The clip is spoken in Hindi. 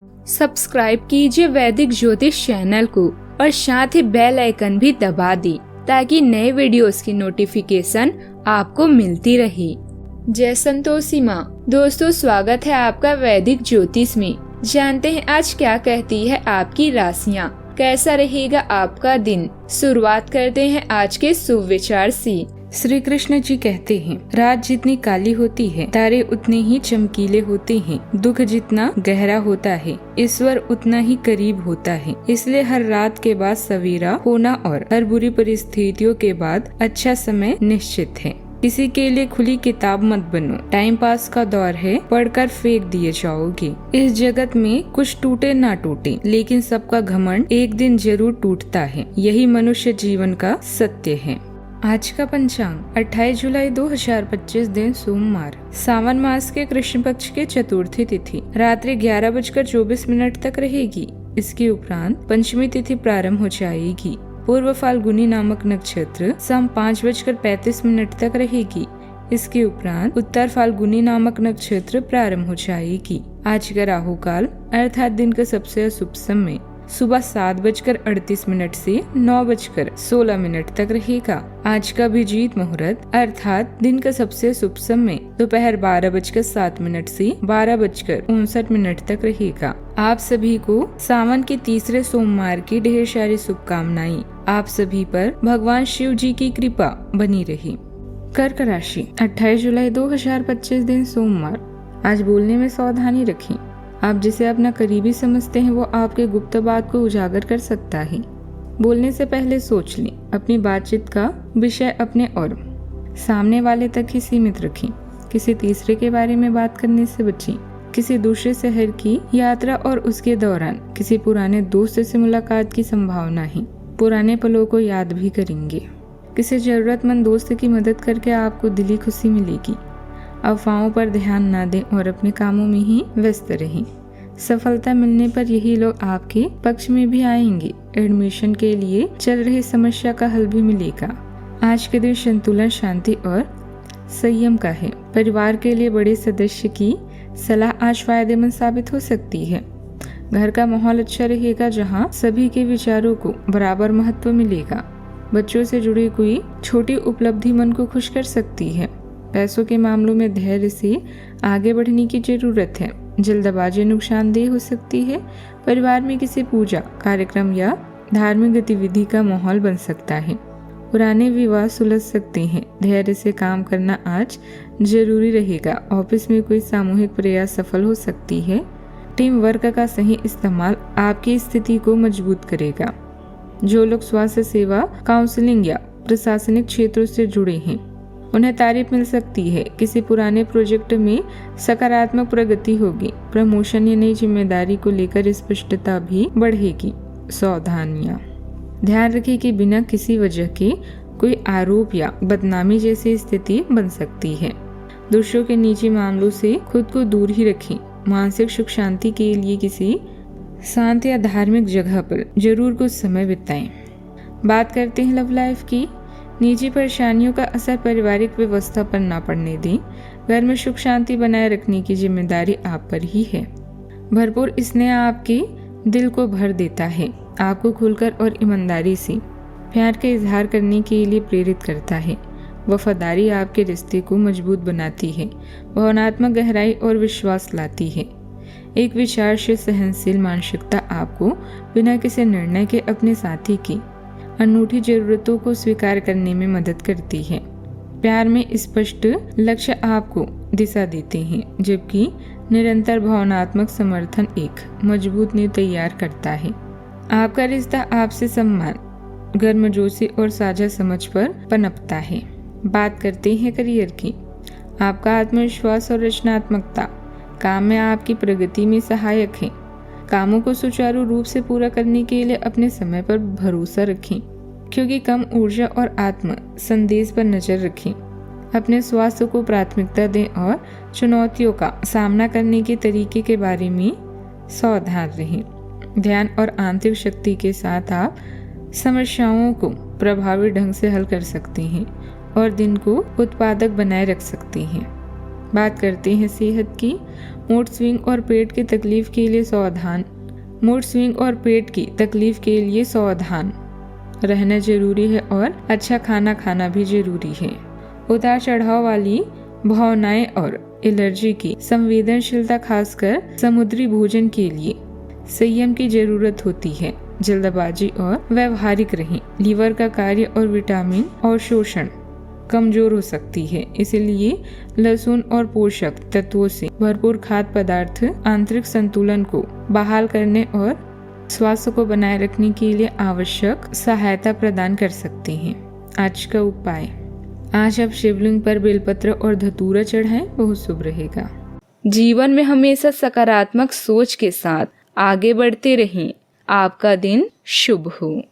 सब्सक्राइब कीजिए वैदिक ज्योतिष चैनल को और साथ ही बेल आइकन भी दबा दी ताकि नए वीडियोस की नोटिफिकेशन आपको मिलती रहे। जय संतोषी माँ। दोस्तों, स्वागत है आपका वैदिक ज्योतिष में। जानते हैं आज क्या कहती है आपकी राशियाँ, कैसा रहेगा आपका दिन। शुरुआत करते हैं आज के शुभ विचार से। श्री कृष्ण जी कहते हैं, रात जितनी काली होती है तारे उतने ही चमकीले होते हैं। दुख जितना गहरा होता है ईश्वर उतना ही करीब होता है। इसलिए हर रात के बाद सवेरा होना और हर बुरी परिस्थितियों के बाद अच्छा समय निश्चित है। किसी के लिए खुली किताब मत बनो, टाइम पास का दौर है, पढ़कर फेंक दिए जाओगे। इस जगत में कुछ टूटे ना टूटे, लेकिन सबका घमंड एक दिन जरूर टूटता है। यही मनुष्य जीवन का सत्य है। आज का पंचांग 28 जुलाई 2025 दिन सोमवार, सावन मास के कृष्ण पक्ष के चतुर्थी तिथि रात्रि 11:24 तक रहेगी। इसके उपरांत पंचमी तिथि प्रारंभ हो जाएगी। पूर्व फाल्गुनी नामक नक्षत्र शाम 5:35 तक रहेगी। इसके उपरांत उत्तर फाल्गुनी नामक नक्षत्र प्रारंभ हो जाएगी। आज का राहु काल अर्थात दिन का सबसे अशुभ समय सुबह 7:38 से 9:16 तक रहेगा। आज का अभिजीत मुहूर्त अर्थात दिन का सबसे शुभ समय दोपहर 12:07 से 12:59 तक रहेगा। आप सभी को सावन के तीसरे सोमवार की ढेर सारी शुभकामनाएं। आप सभी पर भगवान शिव जी की कृपा बनी रही। कर्क राशि 28 जुलाई 2025 दिन सोमवार। आज बोलने में सावधानी रखें। आप जिसे अपना करीबी समझते हैं वो आपके गुप्त बात को उजागर कर सकता है। बोलने से पहले सोच लें। अपनी बातचीत का विषय अपने और सामने वाले तक ही सीमित रखें। किसी तीसरे के बारे में बात करने से बचें। किसी दूसरे शहर की यात्रा और उसके दौरान किसी पुराने दोस्त से मुलाकात की संभावना है। पुराने पलों को याद भी करेंगे। किसी जरूरतमंद दोस्त की मदद करके आपको दिली खुशी मिलेगी। अफवाहों पर ध्यान न दें और अपने कामों में ही व्यस्त रहें। सफलता मिलने पर यही लोग आपके पक्ष में भी आएंगे। एडमिशन के लिए चल रही समस्या का हल भी मिलेगा। आज के दिन संतुलन, शांति और संयम का है। परिवार के लिए बड़े सदस्य की सलाह आज फायदेमंद साबित हो सकती है। घर का माहौल अच्छा रहेगा जहां सभी के विचारों को बराबर महत्व मिलेगा। बच्चों से जुड़ी कोई छोटी उपलब्धि मन को खुश कर सकती है। पैसों के मामलों में धैर्य से आगे बढ़ने की जरूरत है। जल्दबाजी नुकसानदेह हो सकती है। परिवार में किसी पूजा कार्यक्रम या धार्मिक गतिविधि का माहौल बन सकता है। पुराने विवाद सुलझ सकते हैं। धैर्य से काम करना आज जरूरी रहेगा। ऑफिस में कोई सामूहिक प्रयास सफल हो सकती है। टीम वर्क का सही इस्तेमाल आपकी स्थिति को मजबूत करेगा। जो लोग स्वास्थ्य सेवा, काउंसलिंग या प्रशासनिक क्षेत्रों से जुड़े हैं उन्हें तारीफ मिल सकती है। किसी पुराने प्रोजेक्ट में सकारात्मक प्रगति होगी। प्रमोशन या नई जिम्मेदारी को लेकर स्पष्टता भी बढ़ेगी। सावधानियां। ध्यान रखें कि बिना किसी वजह के कोई आरोप या बदनामी जैसी स्थिति बन सकती है। दूसरों के निजी मामलों से खुद को दूर ही रखें। मानसिक सुख शांति के लिए किसी शांत या धार्मिक जगह पर जरूर कुछ समय बिताएं। बात करते हैं लव लाइफ की। निजी परेशानियों का असर पारिवारिक व्यवस्था पर न पड़ने दें। घर में सुख शांति बनाए रखने की जिम्मेदारी आप पर ही है। भरपूर स्नेह आपके दिल को भर देता है। आपको खुलकर और ईमानदारी से प्यार का इजहार करने के लिए प्रेरित करता है। वफादारी आपके रिश्ते को मजबूत बनाती है। भावनात्मक गहराई और विश्वास लाती है। एक विचारशील सहनशील मानसिकता आपको बिना किसी निर्णय के अपने साथी की अनूठी जरूरतों को स्वीकार करने में मदद करती है। प्यार में स्पष्ट लक्ष्य आपको दिशा देते हैं, जबकि निरंतर भावनात्मक समर्थन एक मजबूत नींव तैयार करता है। आपका रिश्ता आपसे सम्मान, गर्मजोशी और साझा समझ पर पनपता है। बात करते हैं करियर की। आपका आत्मविश्वास और रचनात्मकता काम में आपकी प्रगति में सहायक है। कामों को सुचारू रूप से पूरा करने के लिए अपने समय पर भरोसा रखें, क्योंकि कम ऊर्जा और आत्म संदेश पर नजर रखें। अपने स्वास्थ्य को प्राथमिकता दें और चुनौतियों का सामना करने के तरीके के बारे में सावधान रहें। ध्यान और आंतरिक शक्ति के साथ आप समस्याओं को प्रभावी ढंग से हल कर सकते हैं और दिन को उत्पादक बनाए रख सकते हैं। बात करते हैं सेहत की। मूड स्विंग और पेट की तकलीफ के लिए सावधान। मूड स्विंग और पेट की तकलीफ के लिए सावधान रहना जरूरी है और अच्छा खाना खाना भी जरूरी है। उतार चढ़ाव वाली भावनाएं और एलर्जी की संवेदनशीलता, खासकर समुद्री भोजन के लिए संयम की जरूरत होती है। जल्दबाजी और व्यवहारिक रहें। लीवर का कार्य और विटामिन और शोषण कमजोर हो सकती है, इसलिए लहसुन और पोषक तत्वों से भरपूर खाद्य पदार्थ आंतरिक संतुलन को बहाल करने और स्वास्थ्य को बनाए रखने के लिए आवश्यक सहायता प्रदान कर सकते हैं। आज का उपाय, आज आप शिवलिंग पर बेलपत्र और धतूरा चढ़ाएं, बहुत शुभ रहेगा। जीवन में हमेशा सकारात्मक सोच के साथ आगे बढ़ते रहें। आपका दिन शुभ हो।